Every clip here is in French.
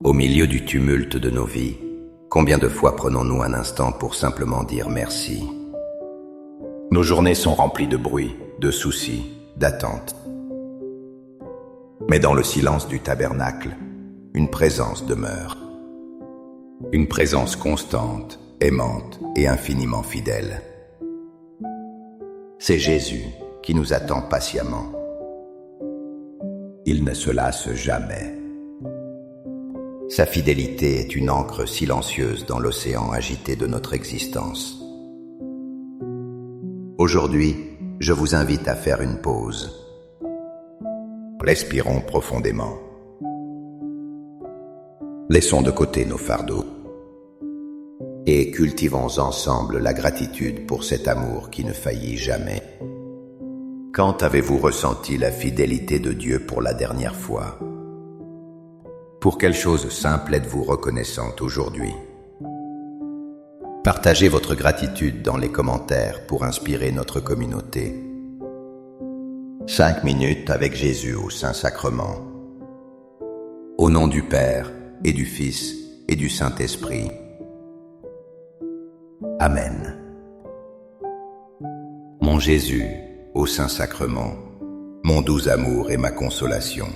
Au milieu du tumulte de nos vies, combien de fois prenons-nous un instant pour simplement dire merci? Nos journées sont remplies de bruit, de soucis, d'attentes. Mais dans le silence du tabernacle, une présence demeure. Une présence constante, aimante et infiniment fidèle. C'est Jésus qui nous attend patiemment. Il ne se lasse jamais. Sa fidélité est une ancre silencieuse dans l'océan agité de notre existence. Aujourd'hui, je vous invite à faire une pause. Respirons profondément. Laissons de côté nos fardeaux et cultivons ensemble la gratitude pour cet amour qui ne faillit jamais. Quand avez-vous ressenti la fidélité de Dieu pour la dernière fois? Pour quelle chose simple êtes-vous reconnaissante aujourd'hui? Partagez votre gratitude dans les commentaires pour inspirer notre communauté. 5 minutes avec Jésus au Saint-Sacrement. Au nom du Père, et du Fils, et du Saint-Esprit. Amen. Mon Jésus, au Saint-Sacrement, mon doux amour et ma consolation,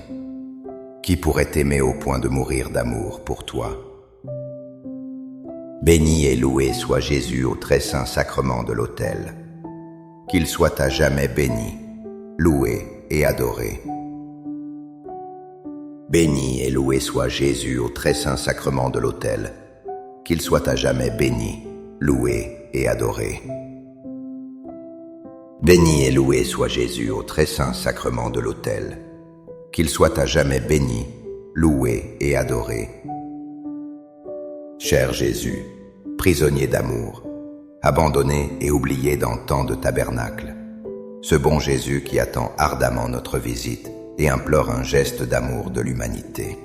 qui pourrait t'aimer au point de mourir d'amour pour toi? Béni et loué soit Jésus au très saint sacrement de l'autel. Qu'il soit à jamais béni, loué et adoré. Béni et loué soit Jésus au très saint sacrement de l'autel. Qu'il soit à jamais béni, loué et adoré. Béni et loué soit Jésus au très saint sacrement de l'autel. Qu'il soit à jamais béni, loué et adoré. Cher Jésus, prisonnier d'amour, abandonné et oublié dans tant de tabernacles, ce bon Jésus qui attend ardemment notre visite et implore un geste d'amour de l'humanité.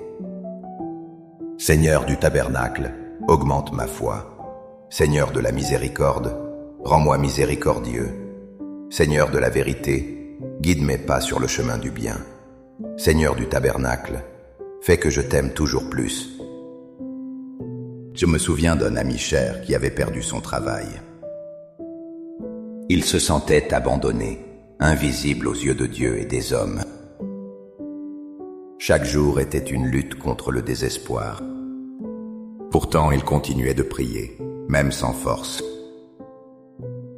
Seigneur du tabernacle, augmente ma foi. Seigneur de la miséricorde, rends-moi miséricordieux. Seigneur de la vérité, guide mes pas sur le chemin du bien. Seigneur du tabernacle, fais que je t'aime toujours plus. Je me souviens d'un ami cher qui avait perdu son travail. Il se sentait abandonné, invisible aux yeux de Dieu et des hommes. Chaque jour était une lutte contre le désespoir. Pourtant, il continuait de prier, même sans force.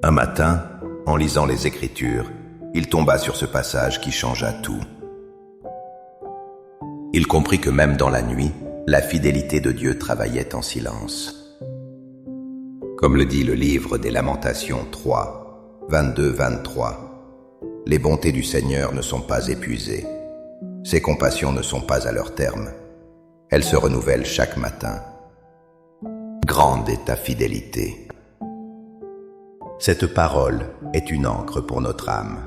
Un matin, en lisant les Écritures, il tomba sur ce passage qui changea tout. Il comprit que même dans la nuit, la fidélité de Dieu travaillait en silence. Comme le dit le livre des Lamentations 3, 22-23, les bontés du Seigneur ne sont pas épuisées, ses compassions ne sont pas à leur terme, elles se renouvellent chaque matin. Grande est ta fidélité. Cette parole est une ancre pour notre âme.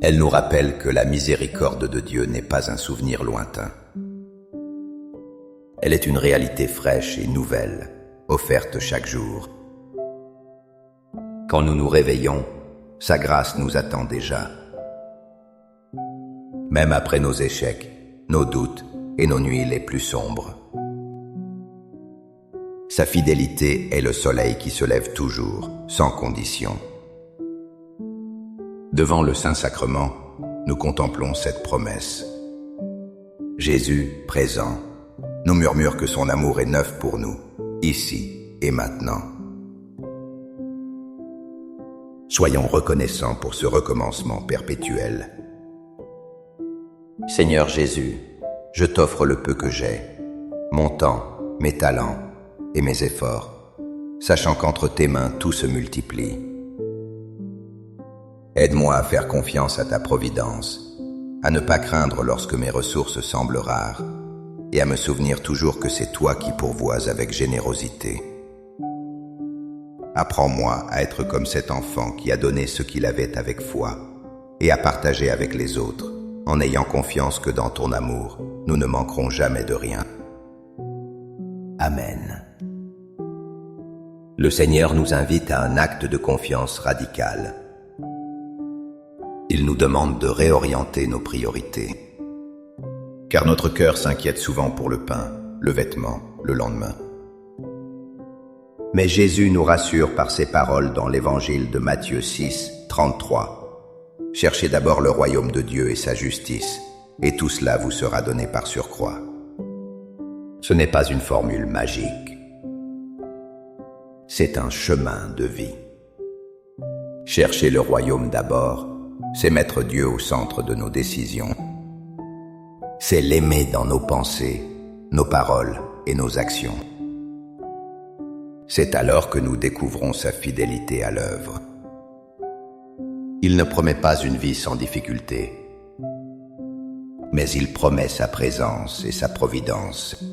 Elle nous rappelle que la miséricorde de Dieu n'est pas un souvenir lointain. Elle est une réalité fraîche et nouvelle, offerte chaque jour. Quand nous nous réveillons, sa grâce nous attend déjà. Même après nos échecs, nos doutes et nos nuits les plus sombres. Sa fidélité est le soleil qui se lève toujours, sans condition. Devant le Saint-Sacrement, nous contemplons cette promesse. Jésus, présent, nous murmure que son amour est neuf pour nous, ici et maintenant. Soyons reconnaissants pour ce recommencement perpétuel. Seigneur Jésus, je t'offre le peu que j'ai, mon temps, mes talents et mes efforts, sachant qu'entre tes mains tout se multiplie. Aide-moi à faire confiance à ta providence, à ne pas craindre lorsque mes ressources semblent rares, et à me souvenir toujours que c'est toi qui pourvois avec générosité. Apprends-moi à être comme cet enfant qui a donné ce qu'il avait avec foi, et à partager avec les autres, en ayant confiance que dans ton amour, nous ne manquerons jamais de rien. Amen. Le Seigneur nous invite à un acte de confiance radical. Il nous demande de réorienter nos priorités. car notre cœur s'inquiète souvent pour le pain, le vêtement, le lendemain. Mais Jésus nous rassure par ces paroles dans l'évangile de Matthieu 6, 33. Cherchez d'abord le royaume de Dieu et sa justice, et tout cela vous sera donné par surcroît. Ce n'est pas une formule magique. C'est un chemin de vie. Chercher le royaume d'abord, c'est mettre Dieu au centre de nos décisions. C'est l'aimer dans nos pensées, nos paroles et nos actions. C'est alors que nous découvrons sa fidélité à l'œuvre. Il ne promet pas une vie sans difficulté, mais il promet sa présence et sa providence.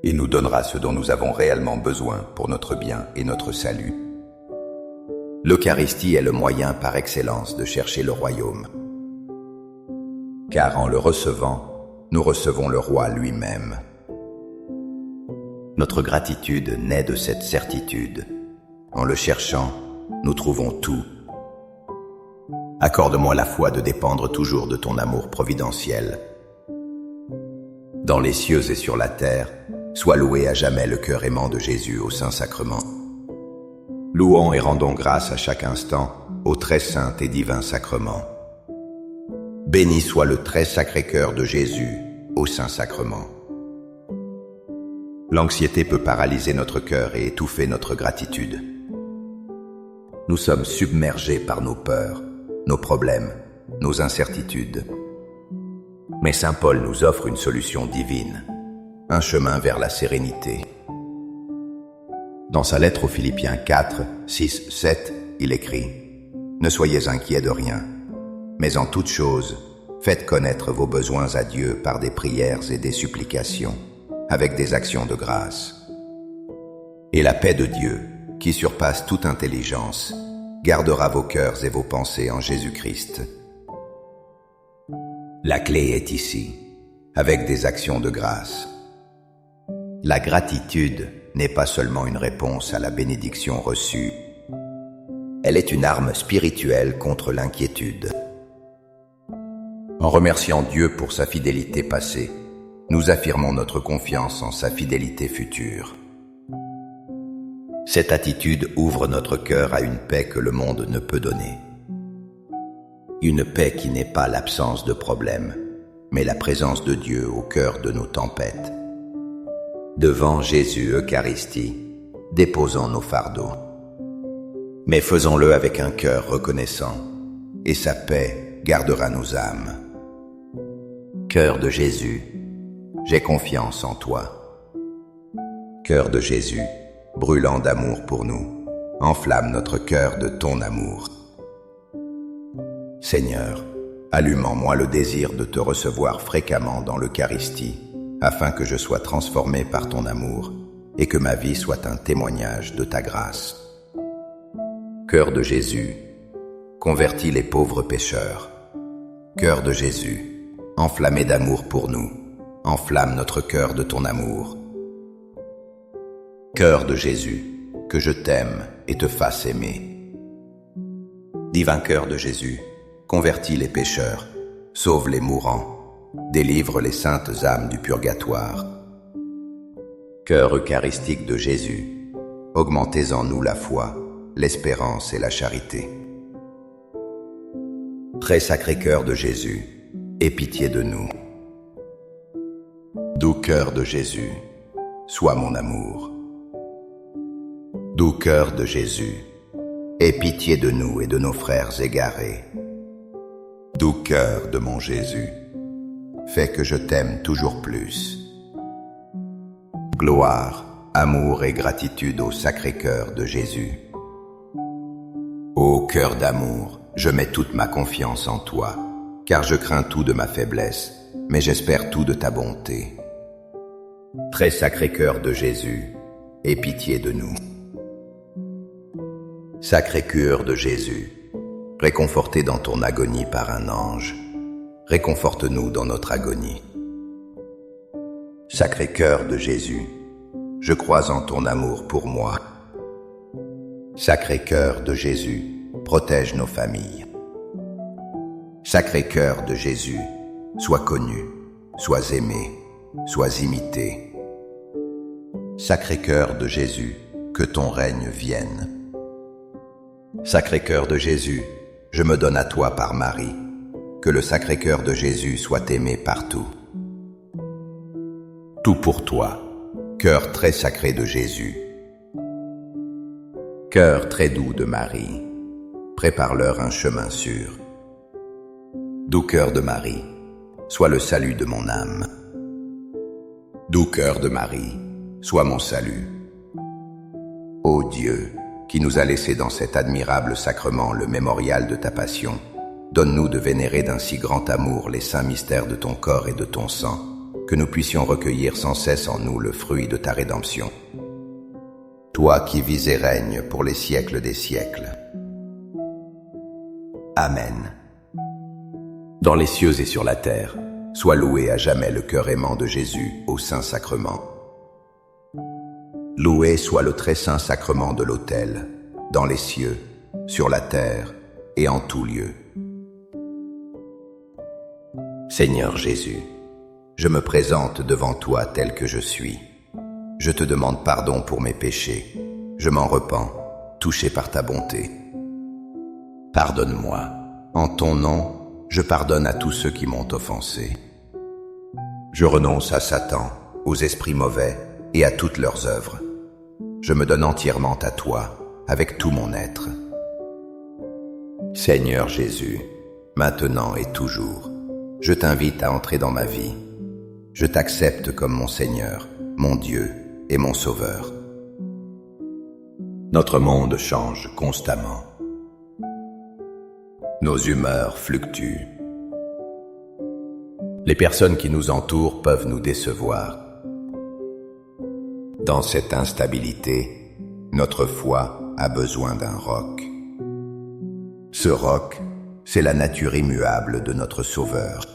Il nous donnera ce dont nous avons réellement besoin pour notre bien et notre salut. L'Eucharistie est le moyen par excellence de chercher le royaume. Car en le recevant, nous recevons le roi lui-même. Notre gratitude naît de cette certitude. En le cherchant, nous trouvons tout. Accorde-moi la foi de dépendre toujours de ton amour providentiel. Dans les cieux et sur la terre, sois loué à jamais le cœur aimant de Jésus au Saint-Sacrement. Louons et rendons grâce à chaque instant au très saint et divin sacrement. Béni soit le très sacré cœur de Jésus au Saint-Sacrement. L'anxiété peut paralyser notre cœur et étouffer notre gratitude. Nous sommes submergés par nos peurs, nos problèmes, nos incertitudes. Mais Saint Paul nous offre une solution divine, un chemin vers la sérénité. Dans sa lettre aux Philippiens 4, 6, 7, il écrit « Ne soyez inquiets de rien, mais en toute chose, faites connaître vos besoins à Dieu par des prières et des supplications, avec des actions de grâce. Et la paix de Dieu, qui surpasse toute intelligence, gardera vos cœurs et vos pensées en Jésus-Christ. » La clé est ici, avec des actions de grâce. La gratitude n'est pas seulement une réponse à la bénédiction reçue. Elle est une arme spirituelle contre l'inquiétude. En remerciant Dieu pour sa fidélité passée, nous affirmons notre confiance en sa fidélité future. Cette attitude ouvre notre cœur à une paix que le monde ne peut donner. Une paix qui n'est pas l'absence de problèmes, mais la présence de Dieu au cœur de nos tempêtes. Devant Jésus Eucharistie, déposons nos fardeaux. Mais faisons-le avec un cœur reconnaissant, et sa paix gardera nos âmes. Cœur de Jésus, j'ai confiance en toi. Cœur de Jésus, brûlant d'amour pour nous, enflamme notre cœur de ton amour. Seigneur, allume en moi le désir de te recevoir fréquemment dans l'Eucharistie, afin que je sois transformé par ton amour et que ma vie soit un témoignage de ta grâce. Cœur de Jésus, convertis les pauvres pécheurs. Cœur de Jésus, enflammé d'amour pour nous, enflamme notre cœur de ton amour. Cœur de Jésus, que je t'aime et te fasse aimer. Divin cœur de Jésus, convertis les pécheurs, sauve les mourants, délivre les saintes âmes du purgatoire. Cœur eucharistique de Jésus, augmentez en nous la foi, l'espérance et la charité. Très sacré cœur de Jésus, aie pitié de nous. Doux cœur de Jésus, sois mon amour. Doux cœur de Jésus, aie pitié de nous et de nos frères égarés. Doux cœur de mon Jésus, fais que je t'aime toujours plus. Gloire, amour et gratitude au Sacré-Cœur de Jésus. Ô cœur d'amour, je mets toute ma confiance en toi, car je crains tout de ma faiblesse, mais j'espère tout de ta bonté. Très Sacré-Cœur de Jésus, aie pitié de nous. Sacré-Cœur de Jésus, réconforté dans ton agonie par un ange, réconforte-nous dans notre agonie. Sacré-Cœur de Jésus, je crois en ton amour pour moi. Sacré-Cœur de Jésus, protège nos familles. Sacré-Cœur de Jésus, sois connu, sois aimé, sois imité. Sacré-Cœur de Jésus, que ton règne vienne. Sacré-Cœur de Jésus, je me donne à toi par Marie. Que le Sacré-Cœur de Jésus soit aimé partout. Tout pour toi, cœur très sacré de Jésus. Cœur très doux de Marie, prépare-leur un chemin sûr. Doux cœur de Marie, sois le salut de mon âme. Doux cœur de Marie, sois mon salut. Ô Dieu, qui nous a laissé dans cet admirable sacrement le mémorial de ta passion, donne-nous de vénérer d'un si grand amour les saints mystères de ton corps et de ton sang, que nous puissions recueillir sans cesse en nous le fruit de ta rédemption. Toi qui vis et règnes pour les siècles des siècles. Amen. Dans les cieux et sur la terre, sois loué à jamais le cœur aimant de Jésus au Saint-Sacrement. Loué soit le très saint sacrement de l'autel, dans les cieux, sur la terre et en tout lieu. Seigneur Jésus, je me présente devant toi tel que je suis. Je te demande pardon pour mes péchés. Je m'en repens, touché par ta bonté. Pardonne-moi. En ton nom, je pardonne à tous ceux qui m'ont offensé. Je renonce à Satan, aux esprits mauvais et à toutes leurs œuvres. Je me donne entièrement à toi, avec tout mon être. Seigneur Jésus, maintenant et toujours, je t'invite à entrer dans ma vie. Je t'accepte comme mon Seigneur, mon Dieu et mon Sauveur. Notre monde change constamment. Nos humeurs fluctuent. Les personnes qui nous entourent peuvent nous décevoir. Dans cette instabilité, notre foi a besoin d'un roc. Ce roc, c'est la nature immuable de notre Sauveur.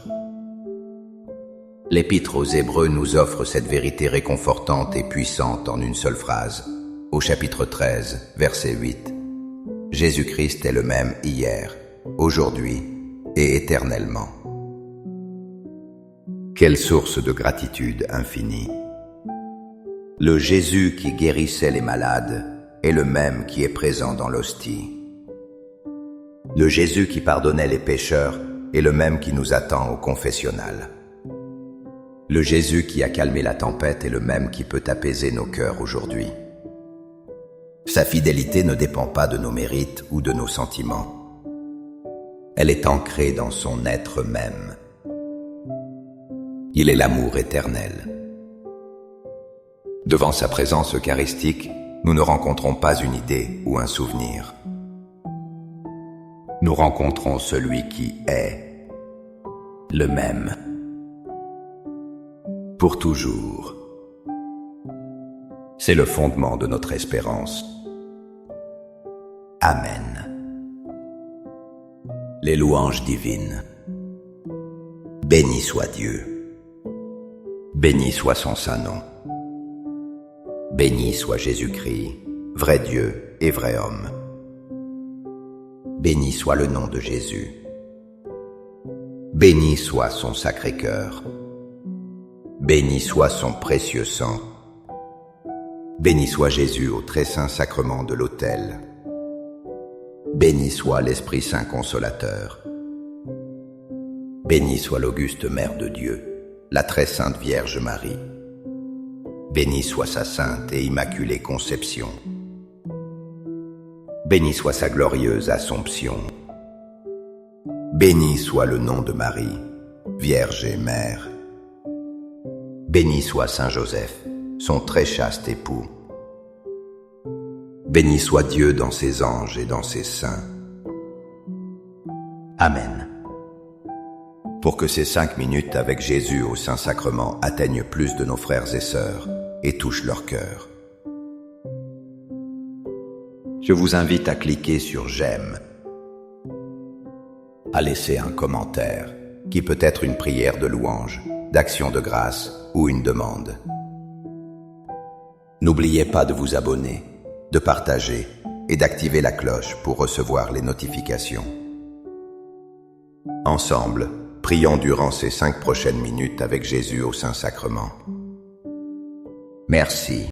L'Épître aux Hébreux nous offre cette vérité réconfortante et puissante en une seule phrase, au chapitre 13, verset 8. Jésus-Christ est le même hier, aujourd'hui et éternellement. Quelle source de gratitude infinie! Le Jésus qui guérissait les malades est le même qui est présent dans l'hostie. Le Jésus qui pardonnait les pécheurs est le même qui nous attend au confessionnal. Le Jésus qui a calmé la tempête est le même qui peut apaiser nos cœurs aujourd'hui. Sa fidélité ne dépend pas de nos mérites ou de nos sentiments. Elle est ancrée dans son être même. Il est l'amour éternel. Devant sa présence eucharistique, nous ne rencontrons pas une idée ou un souvenir. Nous rencontrons celui qui est le même. Pour toujours. C'est le fondement de notre espérance. Amen. Les louanges divines. Béni soit Dieu. Béni soit son saint nom. Béni soit Jésus-Christ, vrai Dieu et vrai homme. Béni soit le nom de Jésus. Béni soit son Sacré-Cœur. Béni soit son précieux sang. Béni soit Jésus au très saint sacrement de l'autel. Béni soit l'Esprit Saint Consolateur. Béni soit l'auguste Mère de Dieu, la très sainte Vierge Marie. Béni soit sa sainte et immaculée conception. Béni soit sa glorieuse Assomption. Béni soit le nom de Marie, Vierge et Mère. Béni soit Saint Joseph, son très chaste époux. Béni soit Dieu dans ses anges et dans ses saints. Amen. Pour que ces 5 minutes avec Jésus au Saint-Sacrement atteignent plus de nos frères et sœurs et touchent leur cœur. Je vous invite à cliquer sur « J'aime », à laisser un commentaire, qui peut être une prière de louange, d'action de grâce ou une demande. N'oubliez pas de vous abonner, de partager et d'activer la cloche pour recevoir les notifications. Ensemble, prions durant ces 5 prochaines minutes avec Jésus au Saint-Sacrement. Merci,